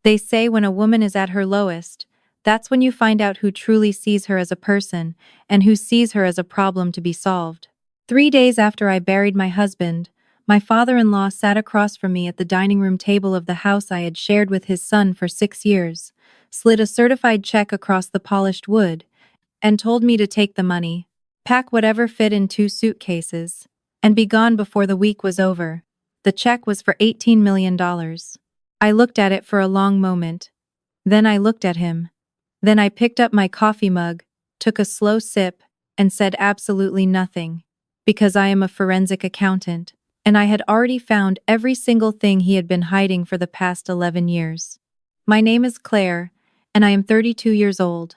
They say when a woman is at her lowest, that's when you find out who truly sees her as a person and who sees her as a problem to be solved. 3 days after I buried my husband, my father-in-law sat across from me at the dining room table of the house I had shared with his son for 6 years, slid a certified check across the polished wood, and told me to take the money, pack whatever fit in 2 suitcases, and be gone before the week was over. The check was for $18 million. I looked at it for a long moment. Then I looked at him. Then I picked up my coffee mug, took a slow sip, and said absolutely nothing, because I am a forensic accountant, and I had already found every single thing he had been hiding for the past 11 years. My name is Claire, and I am 32 years old.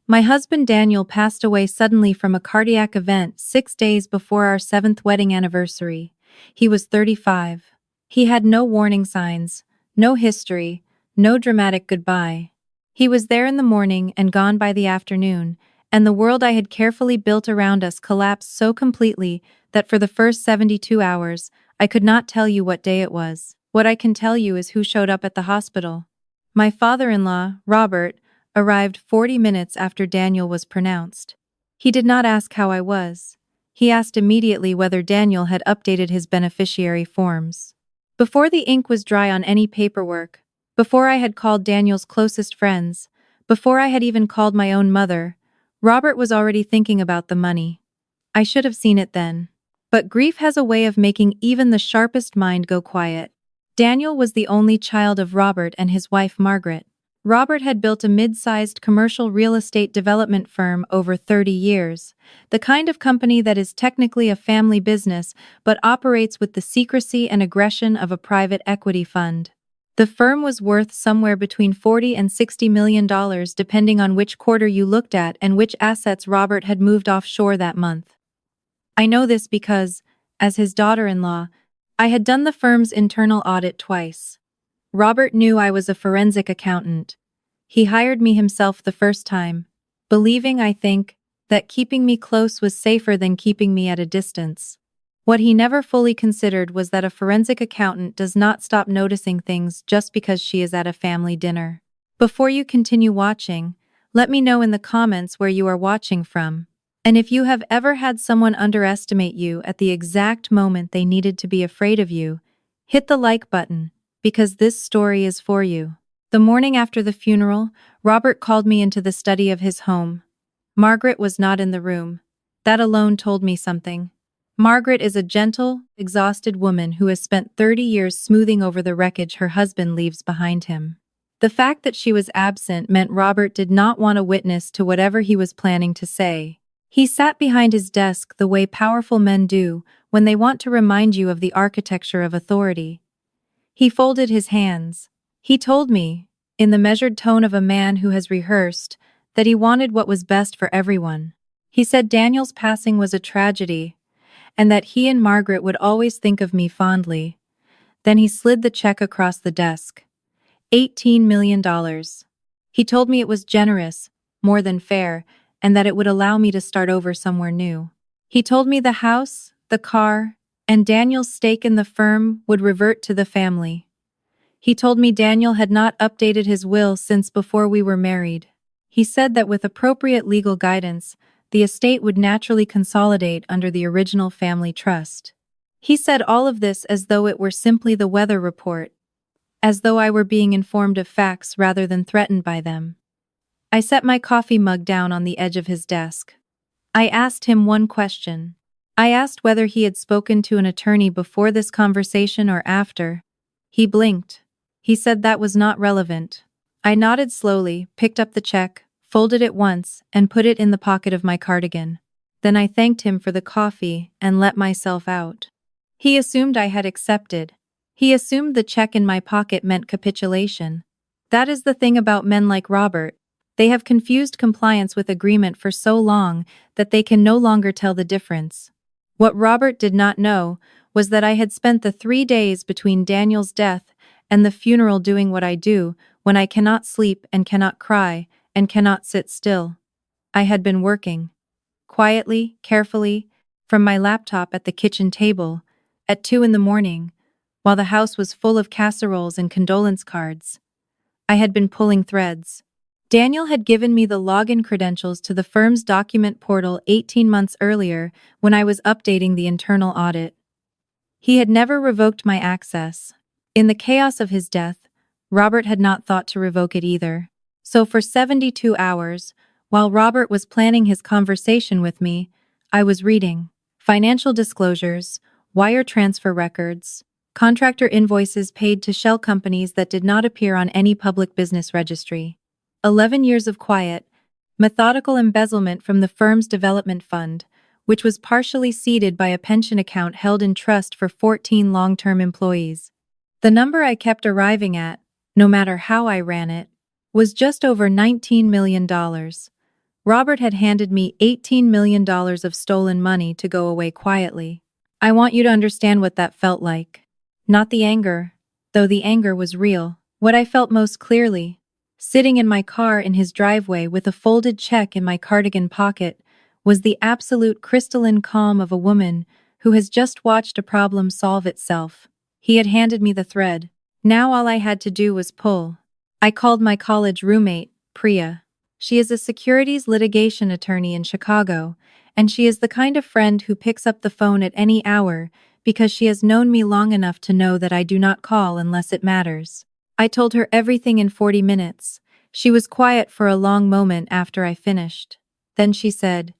My husband Daniel passed away suddenly from a cardiac event 6 days before our 7th wedding anniversary. He was 35. He had no warning signs, no history, no dramatic goodbye. He was there in the morning and gone by the afternoon, and the world I had carefully built around us collapsed so completely that for the first 72 hours, I could not tell you what day it was. What I can tell you is who showed up at the hospital. My father-in-law, Robert, arrived 40 minutes after Daniel was pronounced. He did not ask how I was. He asked immediately whether Daniel had updated his beneficiary forms. Before the ink was dry on any paperwork, before I had called Daniel's closest friends, before I had even called my own mother, Robert was already thinking about the money. I should have seen it then. But grief has a way of making even the sharpest mind go quiet. Daniel was the only child of Robert and his wife Margaret. Robert had built a mid-sized commercial real estate development firm over 30 years, the kind of company that is technically a family business but operates with the secrecy and aggression of a private equity fund. The firm was worth somewhere between $40 and $60 million depending on which quarter you looked at and which assets Robert had moved offshore that month. I know this because, as his daughter-in-law, I had done the firm's internal audit twice. Robert knew I was a forensic accountant. He hired me himself the first time, believing, I think, that keeping me close was safer than keeping me at a distance. What he never fully considered was that a forensic accountant does not stop noticing things just because she is at a family dinner. Before you continue watching, let me know in the comments where you are watching from. And if you have ever had someone underestimate you at the exact moment they needed to be afraid of you, hit the like button, because this story is for you. The morning after the funeral, Robert called me into the study of his home. Margaret was not in the room. That alone told me something. Margaret is a gentle, exhausted woman who has spent 30 years smoothing over the wreckage her husband leaves behind him. The fact that she was absent meant Robert did not want a witness to whatever he was planning to say. He sat behind his desk the way powerful men do when they want to remind you of the architecture of authority. He folded his hands. He told me, in the measured tone of a man who has rehearsed, that he wanted what was best for everyone. He said Daniel's passing was a tragedy, and that he and Margaret would always think of me fondly. Then he slid the check across the desk. $18 million. He told me it was generous, more than fair, and that it would allow me to start over somewhere new. He told me the house, the car, and Daniel's stake in the firm would revert to the family. He told me Daniel had not updated his will since before we were married. He said that with appropriate legal guidance, the estate would naturally consolidate under the original family trust. He said all of this as though it were simply the weather report, as though I were being informed of facts rather than threatened by them. I set my coffee mug down on the edge of his desk. I asked him one question. I asked whether he had spoken to an attorney before this conversation or after. He blinked. He said that was not relevant. I nodded slowly, picked up the check, folded it once, and put it in the pocket of my cardigan. Then I thanked him for the coffee and let myself out. He assumed I had accepted. He assumed the check in my pocket meant capitulation. That is the thing about men like Robert. They have confused compliance with agreement for so long that they can no longer tell the difference. What Robert did not know was that I had spent the 3 days between Daniel's death and the funeral doing what I do when I cannot sleep and cannot cry and cannot sit still. I had been working. Quietly, carefully, from my laptop at the kitchen table, at 2 in the morning, while the house was full of casseroles and condolence cards. I had been pulling threads. Daniel had given me the login credentials to the firm's document portal 18 months earlier when I was updating the internal audit. He had never revoked my access. In the chaos of his death, Robert had not thought to revoke it either. So for 72 hours, while Robert was planning his conversation with me, I was reading financial disclosures, wire transfer records, contractor invoices paid to shell companies that did not appear on any public business registry. 11 years of quiet, methodical embezzlement from the firm's development fund, which was partially seeded by a pension account held in trust for 14 long-term employees. The number I kept arriving at, no matter how I ran it, was just over $19 million. Robert had handed me $18 million of stolen money to go away quietly. I want you to understand what that felt like. Not the anger, though the anger was real. What I felt most clearly, sitting in my car in his driveway with a folded check in my cardigan pocket, was the absolute crystalline calm of a woman who has just watched a problem solve itself. He had handed me the thread. Now all I had to do was pull. I called my college roommate, Priya. She is a securities litigation attorney in Chicago, and she is the kind of friend who picks up the phone at any hour because she has known me long enough to know that I do not call unless it matters. I told her everything in 40 minutes. She was quiet for a long moment after I finished. Then she said,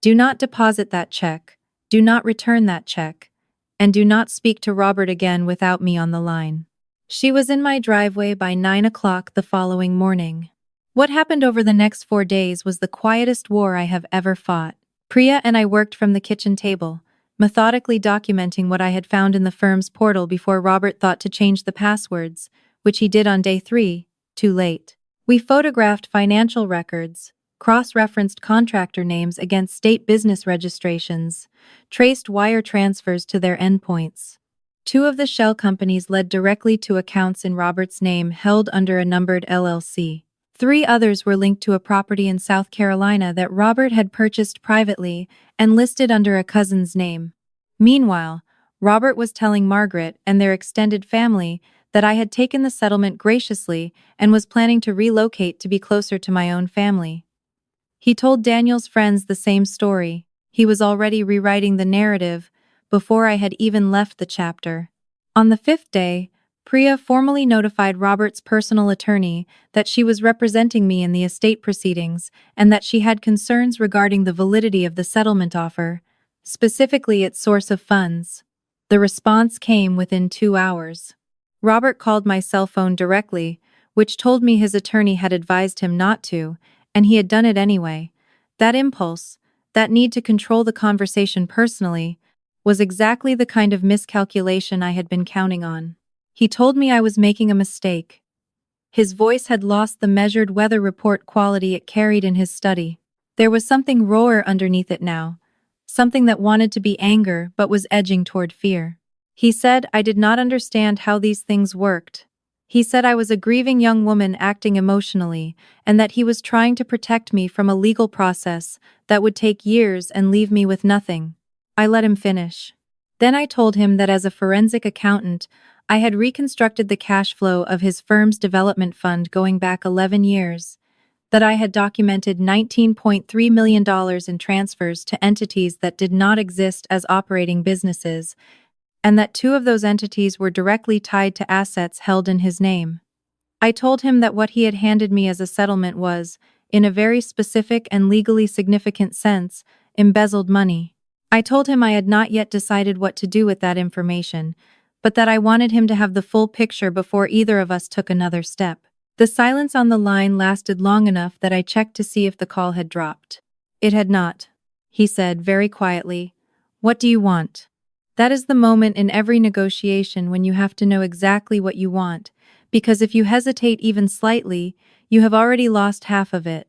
"Do not deposit that check, do not return that check, and do not speak to Robert again without me on the line." She was in my driveway by 9 o'clock the following morning. What happened over the next 4 days was the quietest war I have ever fought. Priya and I worked from the kitchen table, methodically documenting what I had found in the firm's portal before Robert thought to change the passwords, which he did on day 3, too late. We photographed financial records, cross-referenced contractor names against state business registrations, traced wire transfers to their endpoints. 2 of the shell companies led directly to accounts in Robert's name held under a numbered LLC. 3 others were linked to a property in South Carolina that Robert had purchased privately and listed under a cousin's name. Meanwhile, Robert was telling Margaret and their extended family that I had taken the settlement graciously and was planning to relocate to be closer to my own family. He told Daniel's friends the same story. He was already rewriting the narrative before I had even left the chapter. On the 5th day, Priya formally notified Robert's personal attorney that she was representing me in the estate proceedings and that she had concerns regarding the validity of the settlement offer, specifically its source of funds. The response came within 2 hours. Robert called my cell phone directly, which told me his attorney had advised him not to, and he had done it anyway. That impulse, that need to control the conversation personally, was exactly the kind of miscalculation I had been counting on. He told me I was making a mistake. His voice had lost the measured weather report quality it carried in his study. There was something rawer underneath it now, something that wanted to be anger but was edging toward fear. He said I did not understand how these things worked. He said I was a grieving young woman acting emotionally, and that he was trying to protect me from a legal process that would take years and leave me with nothing. I let him finish. Then I told him that as a forensic accountant, I had reconstructed the cash flow of his firm's development fund going back 11 years, that I had documented $19.3 million in transfers to entities that did not exist as operating businesses, and that 2 of those entities were directly tied to assets held in his name. I told him that what he had handed me as a settlement was, in a very specific and legally significant sense, embezzled money. I told him I had not yet decided what to do with that information, but that I wanted him to have the full picture before either of us took another step. The silence on the line lasted long enough that I checked to see if the call had dropped. It had not. He said very quietly, "What do you want?" That is the moment in every negotiation when you have to know exactly what you want, because if you hesitate even slightly, you have already lost half of it.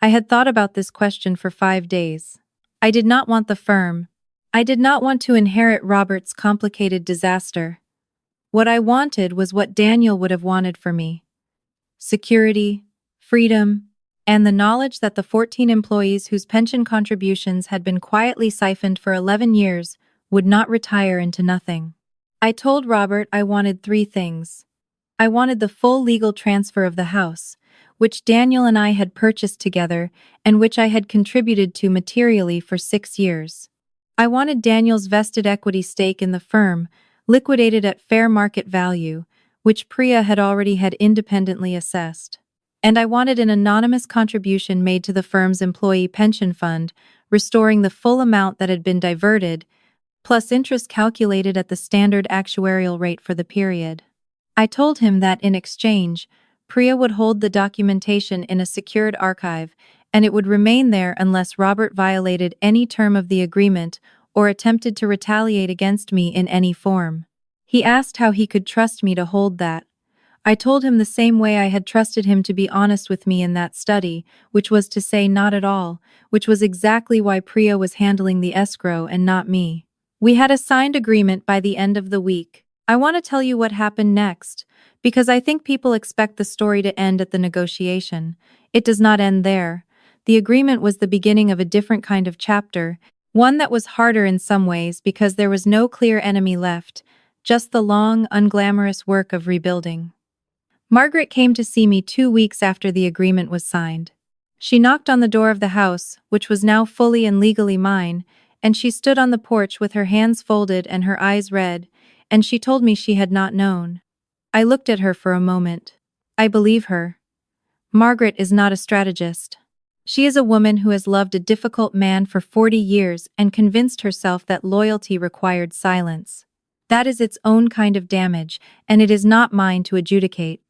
I had thought about this question for 5 days. I did not want the firm. I did not want to inherit Robert's complicated disaster. What I wanted was what Daniel would have wanted for me: security, freedom, and the knowledge that the 14 employees whose pension contributions had been quietly siphoned for 11 years would not retire into nothing. I told Robert I wanted 3 things. I wanted the full legal transfer of the house, which Daniel and I had purchased together and which I had contributed to materially for 6 years. I wanted Daniel's vested equity stake in the firm, liquidated at fair market value, which Priya had already had independently assessed. And I wanted an anonymous contribution made to the firm's employee pension fund, restoring the full amount that had been diverted, plus interest calculated at the standard actuarial rate for the period. I told him that in exchange, Priya would hold the documentation in a secured archive, and it would remain there unless Robert violated any term of the agreement or attempted to retaliate against me in any form. He asked how he could trust me to hold that. I told him the same way I had trusted him to be honest with me in that study, which was to say not at all, which was exactly why Priya was handling the escrow and not me. We had a signed agreement by the end of the week. I want to tell you what happened next, because I think people expect the story to end at the negotiation. It does not end there. The agreement was the beginning of a different kind of chapter, one that was harder in some ways because there was no clear enemy left, just the long, unglamorous work of rebuilding. Margaret came to see me 2 weeks after the agreement was signed. She knocked on the door of the house, which was now fully and legally mine, and she stood on the porch with her hands folded and her eyes red, and she told me she had not known. I looked at her for a moment. I believe her. Margaret is not a strategist. She is a woman who has loved a difficult man for 40 years and convinced herself that loyalty required silence. That is its own kind of damage, and it is not mine to adjudicate.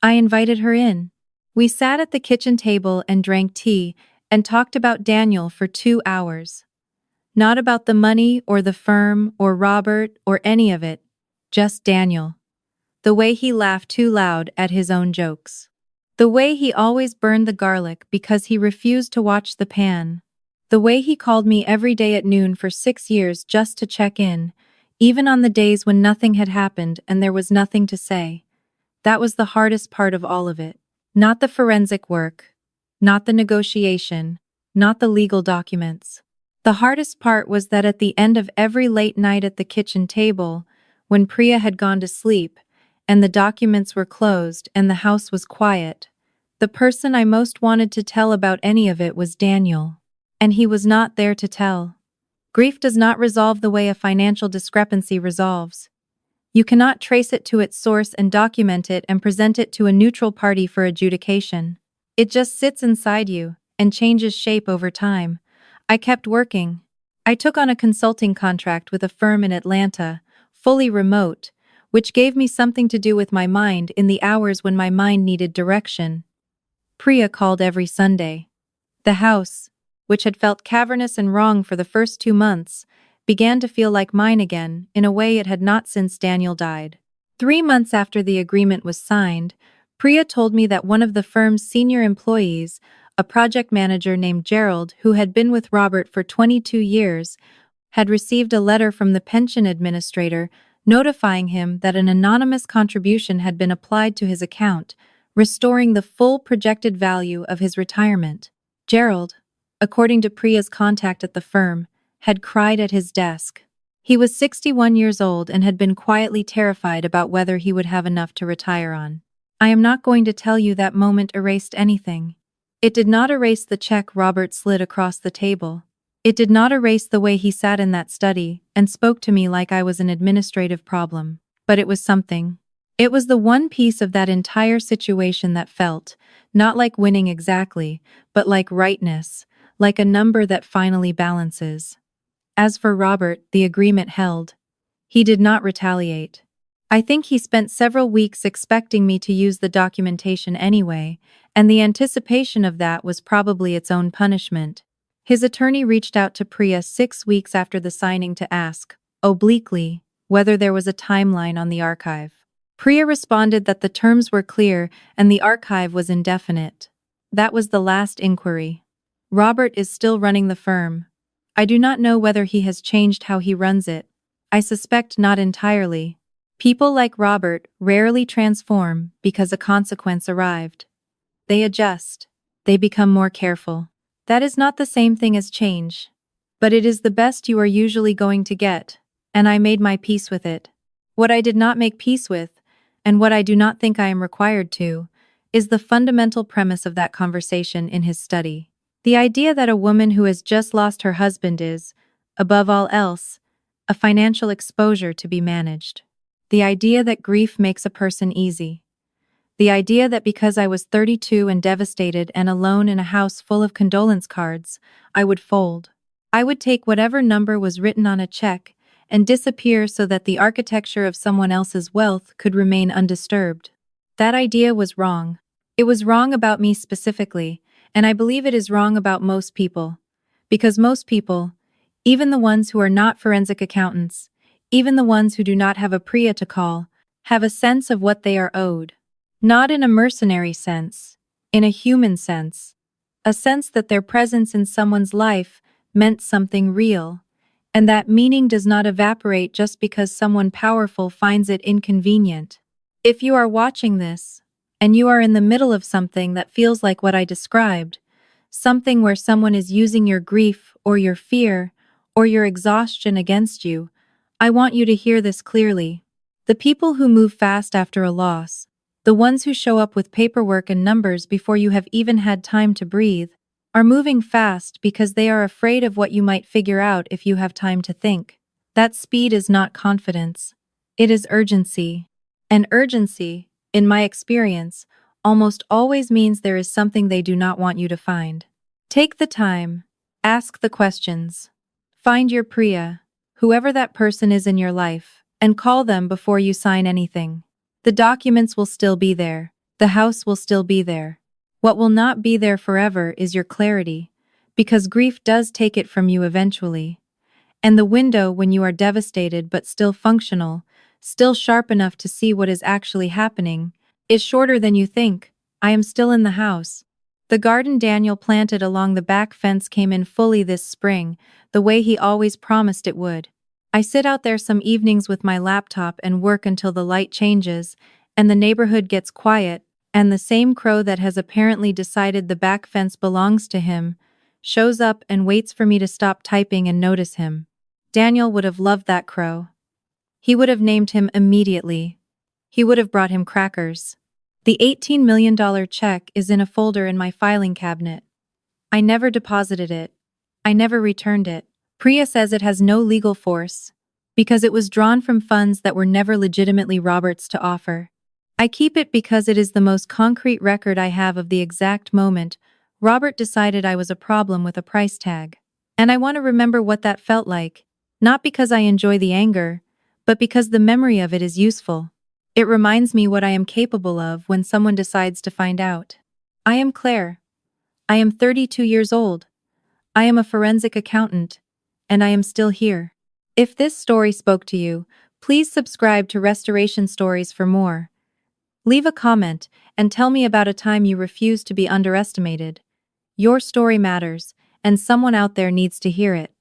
I invited her in. We sat at the kitchen table and drank tea and talked about Daniel for 2 hours. Not about the money or the firm or Robert or any of it, just Daniel. The way he laughed too loud at his own jokes. The way he always burned the garlic because he refused to watch the pan. The way he called me every day at noon for 6 years just to check in, even on the days when nothing had happened and there was nothing to say. That was the hardest part of all of it. Not the forensic work, not the negotiation, not the legal documents. The hardest part was that at the end of every late night at the kitchen table, when Priya had gone to sleep, and the documents were closed and the house was quiet, the person I most wanted to tell about any of it was Daniel. And he was not there to tell. Grief does not resolve the way a financial discrepancy resolves. You cannot trace it to its source and document it and present it to a neutral party for adjudication. It just sits inside you and changes shape over time. I kept working. I took on a consulting contract with a firm in Atlanta, fully remote, which gave me something to do with my mind in the hours when my mind needed direction. Priya called every Sunday. The house, which had felt cavernous and wrong for the first 2 months, began to feel like mine again, in a way it had not since Daniel died. 3 months after the agreement was signed, Priya told me that one of the firm's senior employees, a project manager named Gerald who had been with Robert for 22 years, had received a letter from the pension administrator notifying him that an anonymous contribution had been applied to his account, restoring the full projected value of his retirement. Gerald, according to Priya's contact at the firm, had cried at his desk. He was 61 years old and had been quietly terrified about whether he would have enough to retire on. I am not going to tell you that moment erased anything. It did not erase the check Robert slid across the table. It did not erase the way he sat in that study and spoke to me like I was an administrative problem. But it was something. It was the one piece of that entire situation that felt, not like winning exactly, but like rightness, like a number that finally balances. As for Robert, the agreement held. He did not retaliate. I think he spent several weeks expecting me to use the documentation anyway, and the anticipation of that was probably its own punishment. His attorney reached out to Priya 6 weeks after the signing to ask, obliquely, whether there was a timeline on the archive. Priya responded that the terms were clear and the archive was indefinite. That was the last inquiry. Robert is still running the firm. I do not know whether he has changed how he runs it. I suspect not entirely. People like Robert rarely transform because a consequence arrived. They adjust. They become more careful. That is not the same thing as change. But it is the best you are usually going to get, and I made my peace with it. What I did not make peace with, and what I do not think I am required to, is the fundamental premise of that conversation in his study. The idea that a woman who has just lost her husband is, above all else, a financial exposure to be managed. The idea that grief makes a person easy. The idea that because I was 32 and devastated and alone in a house full of condolence cards, I would fold. I would take whatever number was written on a check and disappear so that the architecture of someone else's wealth could remain undisturbed. That idea was wrong. It was wrong about me specifically, and I believe it is wrong about most people. Because most people, even the ones who are not forensic accountants, even the ones who do not have a PRIA to call, have a sense of what they are owed. Not in a mercenary sense, in a human sense. A sense that their presence in someone's life meant something real, and that meaning does not evaporate just because someone powerful finds it inconvenient. If you are watching this, and you are in the middle of something that feels like what I described, something where someone is using your grief or your fear or your exhaustion against you, I want you to hear this clearly. The people who move fast after a loss, the ones who show up with paperwork and numbers before you have even had time to breathe, are moving fast because they are afraid of what you might figure out if you have time to think. That speed is not confidence. It is urgency. And urgency, in my experience, almost always means there is something they do not want you to find. Take the time. Ask the questions. Find your Priya, whoever that person is in your life, and call them before you sign anything. The documents will still be there. The house will still be there. What will not be there forever is your clarity, because grief does take it from you eventually. And the window when you are devastated but still functional, still sharp enough to see what is actually happening, is shorter than you think. I am still in the house. The garden Daniel planted along the back fence came in fully this spring, the way he always promised it would. I sit out there some evenings with my laptop and work until the light changes, and the neighborhood gets quiet, and the same crow that has apparently decided the back fence belongs to him shows up and waits for me to stop typing and notice him. Daniel would have loved that crow. He would have named him immediately. He would have brought him crackers. The $18 million check is in a folder in my filing cabinet. I never deposited it. I never returned it. Priya says it has no legal force, because it was drawn from funds that were never legitimately Robert's to offer. I keep it because it is the most concrete record I have of the exact moment Robert decided I was a problem with a price tag. And I want to remember what that felt like, not because I enjoy the anger, but because the memory of it is useful. It reminds me what I am capable of when someone decides to find out. I am Claire. I am 32 years old. I am a forensic accountant, and I am still here. If this story spoke to you, please subscribe to Restoration Stories for more. Leave a comment and tell me about a time you refused to be underestimated. Your story matters, and someone out there needs to hear it.